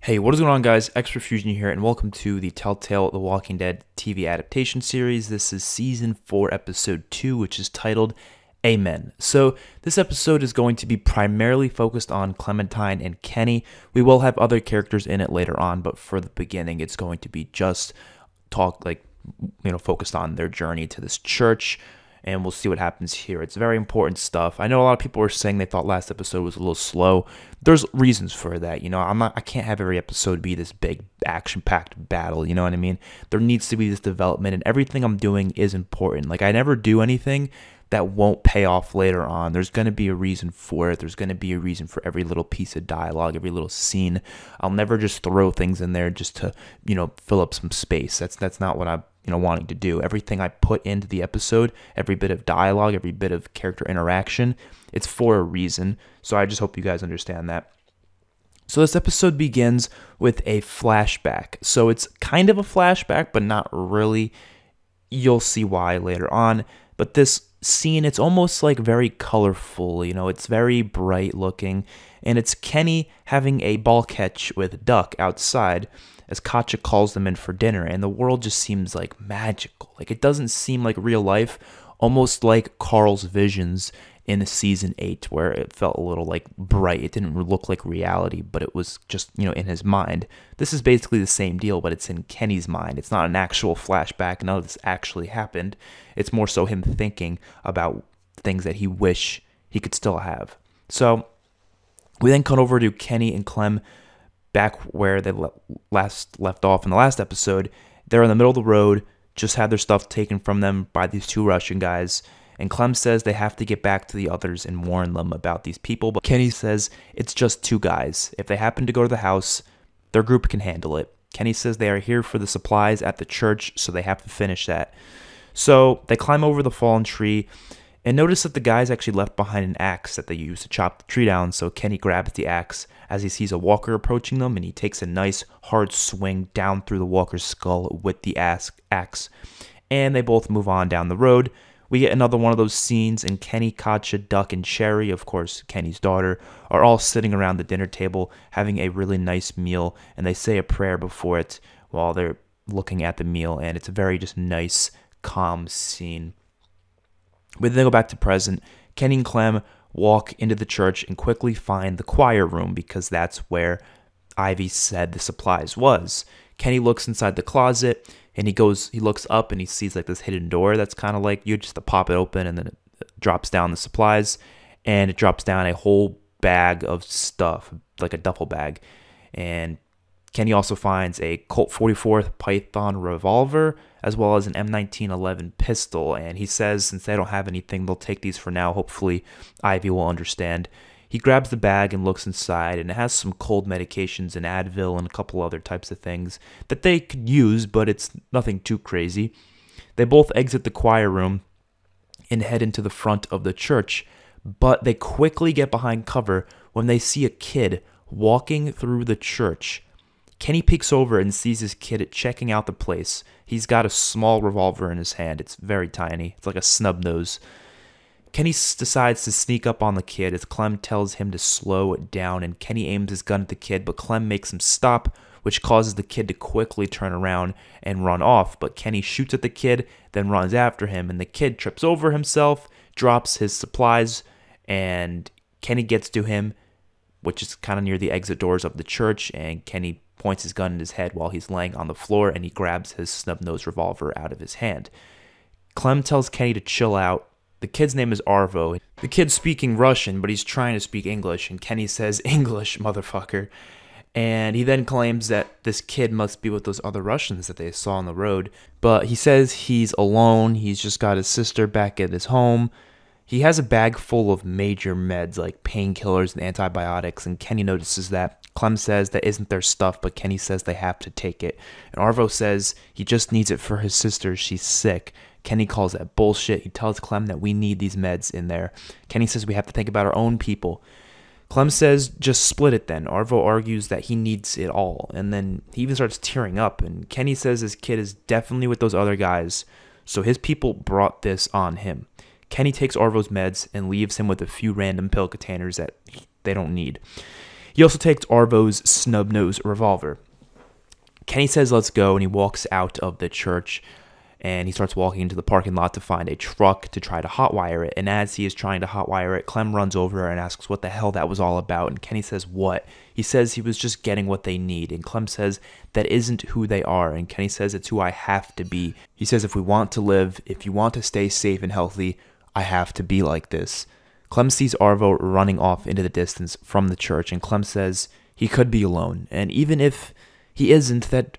Hey, what is going on, guys? XpertFusion here, and welcome to the Telltale The Walking Dead TV adaptation series. This is Season 4, Episode 2, which is titled Amen. So, this episode is going to be primarily focused on Clementine and Kenny. We will have other characters in it later on, but for the beginning, it's going to be just focused on their journey to this church, and we'll see what happens here. It's very important stuff. I know a lot of people were saying they thought last episode was a little slow. There's reasons for that. I can't have every episode be this big action-packed battle, you know what I mean? There needs to be this development, and everything I'm doing is important. Like, I never do anything that won't pay off later on. There's going to be a reason for it. There's going to be a reason for every little piece of dialogue, every little scene. I'll never just throw things in there just to, fill up some space. That's not what I'm wanting to do. Everything I put into the episode, every bit of dialogue, every bit of character interaction, it's for a reason. So I just hope you guys understand that. So this episode begins with a flashback. So it's kind of a flashback, but not really. You'll see why later on. But this scene, it's almost like very colorful, it's very bright looking. And it's Kenny having a ball catch with Duck outside as Katja calls them in for dinner, and the world just seems like magical. Like, it doesn't seem like real life, almost like Carl's visions in season 8, where it felt a little like bright. It didn't look like reality, but it was just, in his mind. This is basically the same deal, but it's in Kenny's mind. It's not an actual flashback. None of this actually happened. It's more so him thinking about things that he wish he could still have. So we then cut over to Kenny and Clem back where they last left off in the last episode. They're in the middle of the road, just had their stuff taken from them by these two Russian guys, and Clem says they have to get back to the others and warn them about these people, but Kenny says it's just two guys. If they happen to go to the house, their group can handle it. Kenny says they are here for the supplies at the church, so they have to finish that. So they climb over the fallen tree and notice that the guys actually left behind an axe that they used to chop the tree down, so Kenny grabs the axe as he sees a walker approaching them, and he takes a nice hard swing down through the walker's skull with the axe, and they both move on down the road. We get another one of those scenes, and Kenny, Katja, Duck, and Sherry, of course Kenny's daughter, are all sitting around the dinner table having a really nice meal, and they say a prayer before it while they're looking at the meal, and it's a very just nice, calm scene. We then go back to present. Kenny and Clem walk into the church and quickly find the choir room because that's where Ivy said the supplies was. Kenny looks inside the closet and he looks up and he sees like this hidden door that's kind of like you just to pop it open, and then it drops down the supplies, and it drops down a whole bag of stuff, like a duffel bag. And Kenny also finds a Colt 44 Python revolver, as well as an M1911 pistol, and he says since they don't have anything, they'll take these for now. Hopefully Ivy will understand. He grabs the bag and looks inside, and it has some cold medications and Advil and a couple other types of things that they could use, but it's nothing too crazy. They both exit the choir room and head into the front of the church, but they quickly get behind cover when they see a kid walking through the church. Kenny peeks over and sees this kid checking out the place. He's got a small revolver in his hand. It's very tiny. It's like a snub nose. Kenny decides to sneak up on the kid as Clem tells him to slow it down, and Kenny aims his gun at the kid, but Clem makes him stop, which causes the kid to quickly turn around and run off. But Kenny shoots at the kid, then runs after him, and the kid trips over himself, drops his supplies, and Kenny gets to him, which is kind of near the exit doors of the church, and Kenny points his gun in his head while he's laying on the floor, and he grabs his snub-nosed revolver out of his hand. Clem tells Kenny to chill out. The kid's name is Arvo. The kid's speaking Russian, but he's trying to speak English, and Kenny says, "English, motherfucker." And he then claims that this kid must be with those other Russians that they saw on the road. But he says he's alone. He's just got his sister back at his home. He has a bag full of major meds like painkillers and antibiotics, and Kenny notices that. Clem says that isn't their stuff, but Kenny says they have to take it. And Arvo says he just needs it for his sister. She's sick. Kenny calls that bullshit. He tells Clem that we need these meds in there. Kenny says we have to think about our own people. Clem says just split it then. Arvo argues that he needs it all, and then he even starts tearing up, and Kenny says his kid is definitely with those other guys, so his people brought this on him. Kenny takes Arvo's meds and leaves him with a few random pill containers that they don't need. He also takes Arvo's snub-nosed revolver. Kenny says let's go, and he walks out of the church, and he starts walking into the parking lot to find a truck to try to hotwire it. And as he is trying to hotwire it, Clem runs over and asks what the hell that was all about. And Kenny says, what? He says he was just getting what they need. And Clem says, that isn't who they are. And Kenny says, it's who I have to be. He says, if we want to live, if you want to stay safe and healthy, I have to be like this. Clem sees Arvo running off into the distance from the church. And Clem says he could be alone. And even if he isn't, that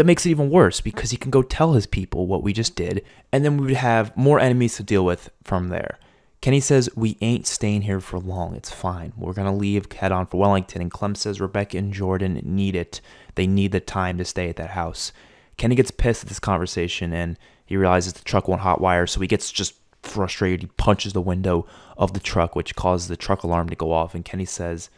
makes it even worse, because he can go tell his people what we just did, and then we would have more enemies to deal with from there. Kenny says, we ain't staying here for long. It's fine. We're going to leave, head on for Wellington. And Clem says Rebecca and Jordan need it. They need the time to stay at that house. Kenny gets pissed at this conversation, and he realizes the truck won't hotwire, so he gets just frustrated. He punches the window of the truck, which causes the truck alarm to go off, and Kenny says,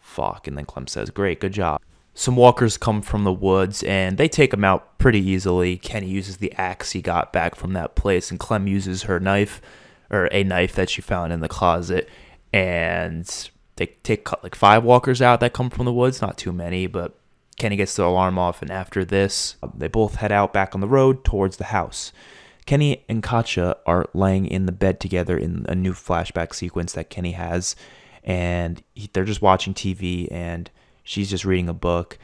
fuck. And then Clem says, great, good job. Some walkers come from the woods, and they take him out pretty easily. Kenny uses the axe he got back from that place, and Clem uses her knife, or a knife that she found in the closet, and they cut like 5 walkers out that come from the woods. Not too many, but Kenny gets the alarm off, and after this, they both head out back on the road towards the house. Kenny and Katja are laying in the bed together in a new flashback sequence that Kenny has, and they're just watching TV, and she's just reading a book.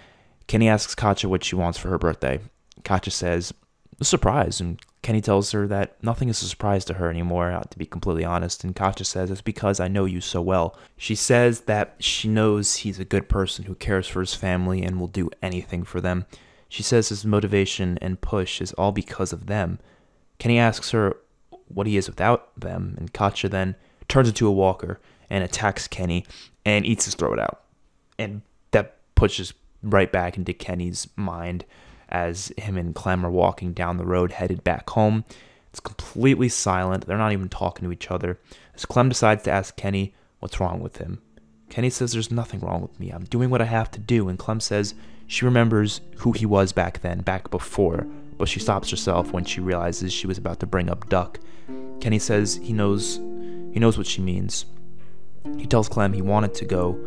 Kenny asks Katja what she wants for her birthday. Katja says, a surprise. And Kenny tells her that nothing is a surprise to her anymore, to be completely honest. And Katja says, it's because I know you so well. She says that she knows he's a good person who cares for his family and will do anything for them. She says his motivation and push is all because of them. Kenny asks her what he is without them. And Katja then turns into a walker and attacks Kenny and eats his throat out. And that pushes right back into Kenny's mind as him and Clem are walking down the road headed back home. It's completely silent. They're not even talking to each other. As Clem decides to ask Kenny what's wrong with him. Kenny says there's nothing wrong with me. I'm doing what I have to do. And Clem says she remembers who he was back then, back before. But she stops herself when she realizes she was about to bring up Duck. Kenny says he knows what she means. He tells Clem he wanted to go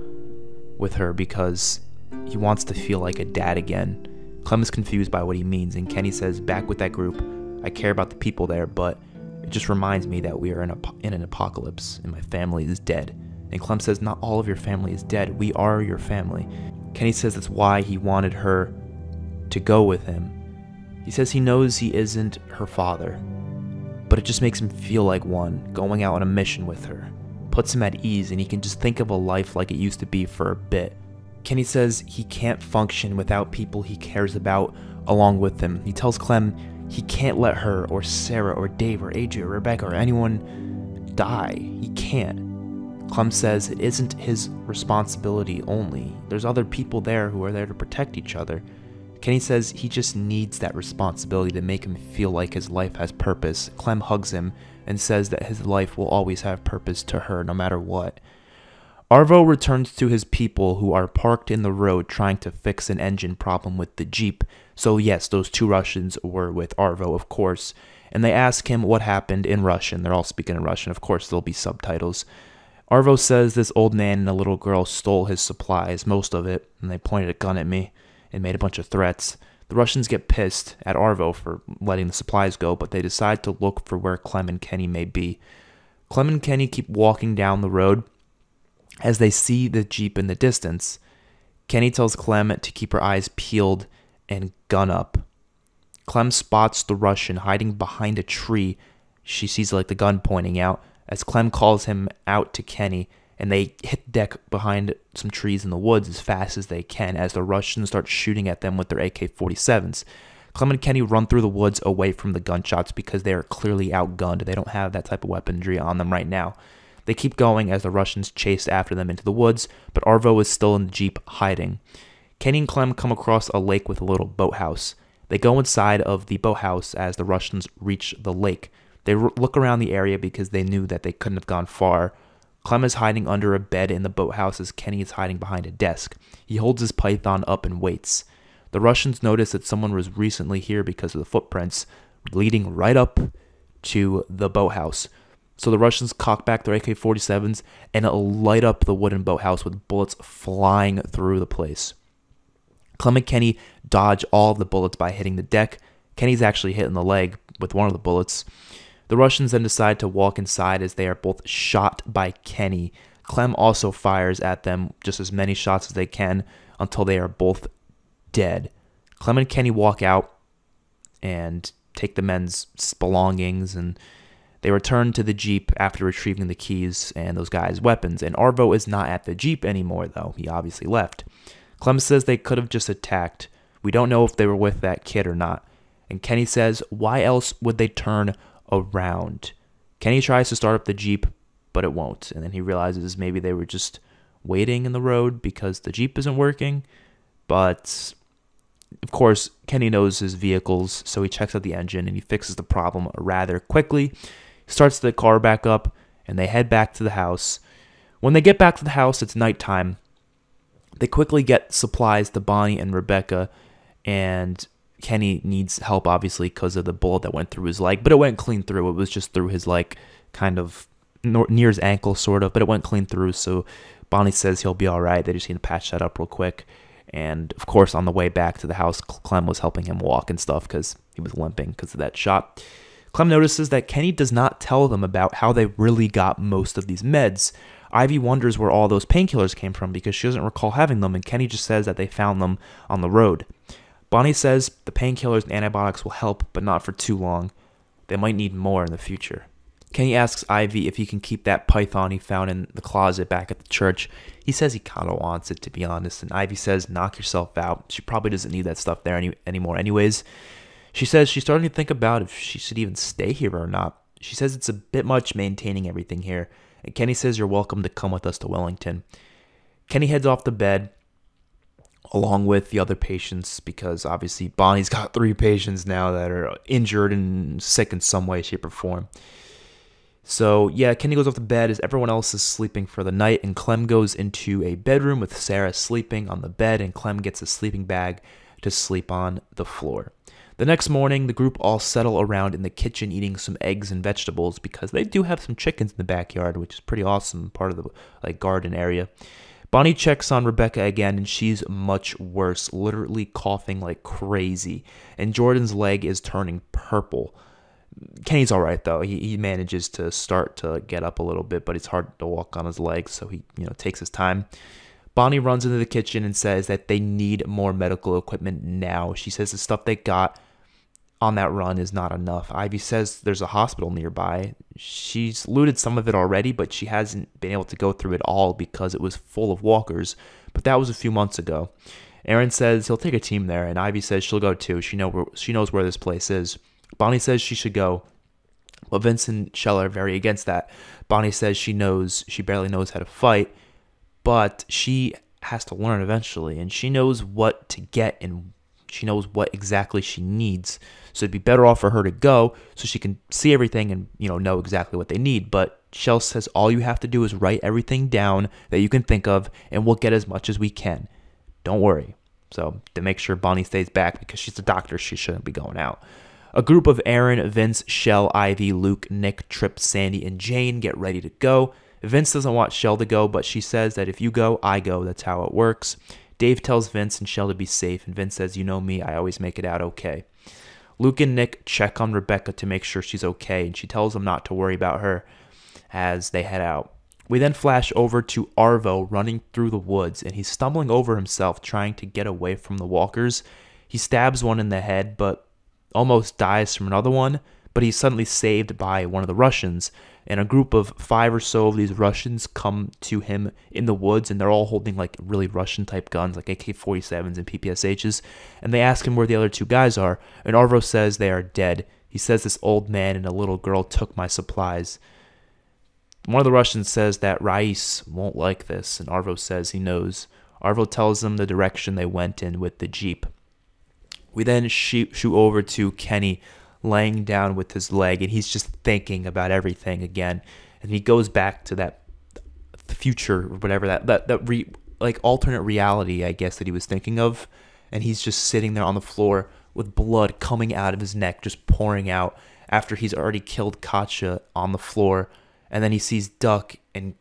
with her because he wants to feel like a dad again. Clem is confused by what he means, and Kenny says, back with that group, I care about the people there, but it just reminds me that we are in an apocalypse, and my family is dead. And Clem says, not all of your family is dead, we are your family. Kenny says that's why he wanted her to go with him. He says he knows he isn't her father, but it just makes him feel like one, going out on a mission with her. Puts him at ease, and he can just think of a life like it used to be for a bit. Kenny says he can't function without people he cares about along with him. He tells Clem he can't let her or Sarah or Dave or AJ or Rebecca or anyone die. He can't. Clem says it isn't his responsibility only. There's other people there who are there to protect each other. Kenny says he just needs that responsibility to make him feel like his life has purpose. Clem hugs him and says that his life will always have purpose to her no matter what. Arvo returns to his people who are parked in the road trying to fix an engine problem with the Jeep. So yes, those 2 Russians were with Arvo, of course. And they ask him what happened in Russian. They're all speaking in Russian. Of course, there'll be subtitles. Arvo says this old man and a little girl stole his supplies, most of it, and they pointed a gun at me and made a bunch of threats. The Russians get pissed at Arvo for letting the supplies go, but they decide to look for where Clem and Kenny may be. Clem and Kenny keep walking down the road. As they see the Jeep in the distance, Kenny tells Clem to keep her eyes peeled and gun up. Clem spots the Russian hiding behind a tree. She sees like the gun pointing out as Clem calls him out to Kenny, and they hit the deck behind some trees in the woods as fast as they can as the Russians start shooting at them with their AK-47s. Clem and Kenny run through the woods away from the gunshots because they are clearly outgunned. They don't have that type of weaponry on them right now. They keep going as the Russians chase after them into the woods, but Arvo is still in the Jeep hiding. Kenny and Clem come across a lake with a little boathouse. They go inside of the boathouse as the Russians reach the lake. They look around the area because they knew that they couldn't have gone far. Clem is hiding under a bed in the boathouse as Kenny is hiding behind a desk. He holds his python up and waits. The Russians notice that someone was recently here because of the footprints leading right up to the boathouse. So the Russians cock back their AK-47s and light up the wooden boathouse with bullets flying through the place. Clem and Kenny dodge all of the bullets by hitting the deck. Kenny's actually hit in the leg with one of the bullets. The Russians then decide to walk inside as they are both shot by Kenny. Clem also fires at them just as many shots as they can until they are both dead. Clem and Kenny walk out and take the men's belongings, and they return to the Jeep after retrieving the keys and those guys' weapons. And Arvo is not at the Jeep anymore, though. He obviously left. Clem says they could have just attacked. We don't know if they were with that kid or not. And Kenny says, why else would they turn around? Kenny tries to start up the Jeep, but it won't. And then he realizes maybe they were just waiting in the road because the Jeep isn't working. But, of course, Kenny knows his vehicles, so he checks out the engine and he fixes the problem rather quickly. Starts the car back up, and they head back to the house. When they get back to the house, it's nighttime. They quickly get supplies to Bonnie and Rebecca, and Kenny needs help, obviously, because of the bullet that went through his leg, but it went clean through. It was just through his, kind of near his ankle, sort of, but it went clean through, so Bonnie says he'll be all right. They just need to patch that up real quick. And, of course, on the way back to the house, Clem was helping him walk and stuff because he was limping because of that shot. Clem notices that Kenny does not tell them about how they really got most of these meds. Ivy wonders where all those painkillers came from because she doesn't recall having them, and Kenny just says that they found them on the road. Bonnie says the painkillers and antibiotics will help, but not for too long. They might need more in the future. Kenny asks Ivy if he can keep that python he found in the closet back at the church. He says he kind of wants it, to be honest, and Ivy says, knock yourself out. She probably doesn't need that stuff there anymore anyways. She says she's starting to think about if she should even stay here or not. She says it's a bit much maintaining everything here, and Kenny says you're welcome to come with us to Wellington. Kenny heads off to bed along with the other patients because obviously Bonnie's got 3 patients now that are injured and sick in some way, shape, or form. So, yeah, Kenny goes off to bed as everyone else is sleeping for the night, and Clem goes into a bedroom with Sarah sleeping on the bed, and Clem gets a sleeping bag to sleep on the floor. The next morning, the group all settle around in the kitchen eating some eggs and vegetables because they do have some chickens in the backyard, which is pretty awesome, part of the garden area. Bonnie checks on Rebecca again, and she's much worse, literally coughing like crazy, and Jordan's leg is turning purple. Kenny's all right, though. He manages to start to get up a little bit, but it's hard to walk on his legs, so he takes his time. Bonnie runs into the kitchen and says that they need more medical equipment now. She says the stuff they got on that run is not enough. Ivy says there's a hospital nearby. She's looted some of it already, but she hasn't been able to go through it all because it was full of walkers, but that was a few months ago. Aaron says he'll take a team there, and Ivy says she'll go too. She knows where this place is. Bonnie says she should go, but Vince and Shell are very against that. Bonnie says she barely knows how to fight, but she has to learn eventually, and she knows what to get, and she knows what exactly she needs. So it'd be better off for her to go so she can see everything and know exactly what they need. But Shell says all you have to do is write everything down that you can think of, and we'll get as much as we can. Don't worry. So to make sure Bonnie stays back because she's a doctor, she shouldn't be going out. A group of Aaron, Vince, Shell, Ivy, Luke, Nick, Trip, Sandy, and Jane get ready to go. Vince doesn't want Shell to go, but she says that if you go, I go. That's how it works. Dave tells Vince and Shell to be safe, and Vince says, you know me, I always make it out okay. Luke and Nick check on Rebecca to make sure she's okay, and she tells them not to worry about her as they head out. We then flash over to Arvo running through the woods, and he's stumbling over himself trying to get away from the walkers. He stabs one in the head, but almost dies from another one, but he's suddenly saved by one of the Russians, and a group of 5 or so of these Russians come to him in the woods, and they're all holding like really Russian-type guns, like AK-47s and PPSHs, and they ask him where the other 2 guys are, and Arvo says they are dead. He says this old man and a little girl took my supplies. One of the Russians says that Rais won't like this, and Arvo says he knows. Arvo tells them the direction they went in with the Jeep. We then shoot over to Kenny laying down with his leg, and he's just thinking about everything again. And he goes back to that future, or whatever, that alternate reality, I guess, that he was thinking of. And he's just sitting there on the floor with blood coming out of his neck, just pouring out after he's already killed Katja on the floor. And then he sees Duck and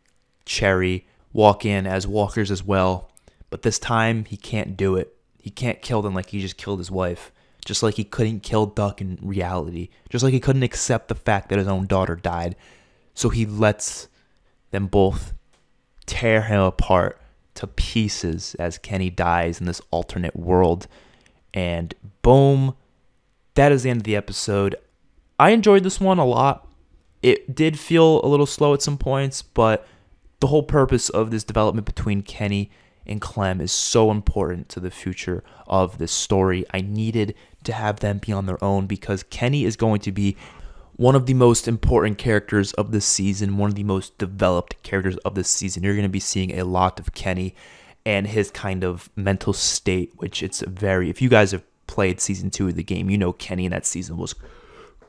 Cherry walk in as walkers as well. But this time, he can't do it. He can't kill them like he just killed his wife. Just like he couldn't kill Duck in reality. Just like he couldn't accept the fact that his own daughter died. So he lets them both tear him apart to pieces as Kenny dies in this alternate world. And boom, that is the end of the episode. I enjoyed this one a lot. It did feel a little slow at some points, but the whole purpose of this development between Kenny and Clem is so important to the future of this story. I needed to have them be on their own because Kenny is going to be one of the most important characters of this season, one of the most developed characters of this season. You're going to be seeing a lot of Kenny and his kind of mental state, which it's very, if you guys have played season 2 of the game, you know Kenny in that season was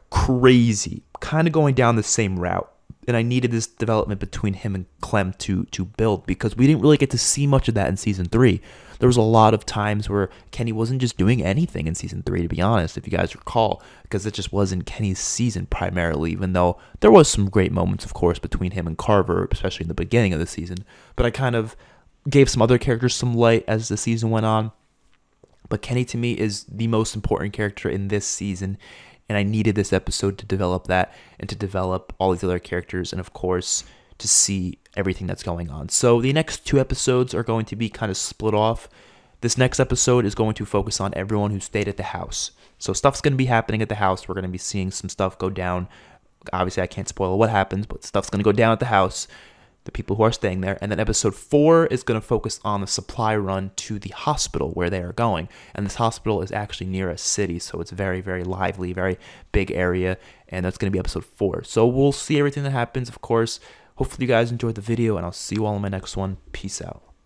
crazy, kind of going down the same route. And I needed this development between him and Clem to build because we didn't really get to see much of that in season 3. There was a lot of times where Kenny wasn't just doing anything in season 3, to be honest, if you guys recall, because it just wasn't Kenny's season primarily, even though there was some great moments, of course, between him and Carver, especially in the beginning of the season. But I kind of gave some other characters some light as the season went on. But Kenny, to me, is the most important character in this season. And I needed this episode to develop that and to develop all these other characters and, of course, to see everything that's going on. So the next 2 episodes are going to be kind of split off. This next episode is going to focus on everyone who stayed at the house. So stuff's going to be happening at the house. We're going to be seeing some stuff go down. Obviously, I can't spoil what happens, but stuff's going to go down at the house. The people who are staying there. And then episode 4 is going to focus on the supply run to the hospital where they are going. And this hospital is actually near a city, so it's very, very lively, very big area. And that's going to be episode 4. So we'll see everything that happens, of course. Hopefully you guys enjoyed the video, and I'll see you all in my next one. Peace out.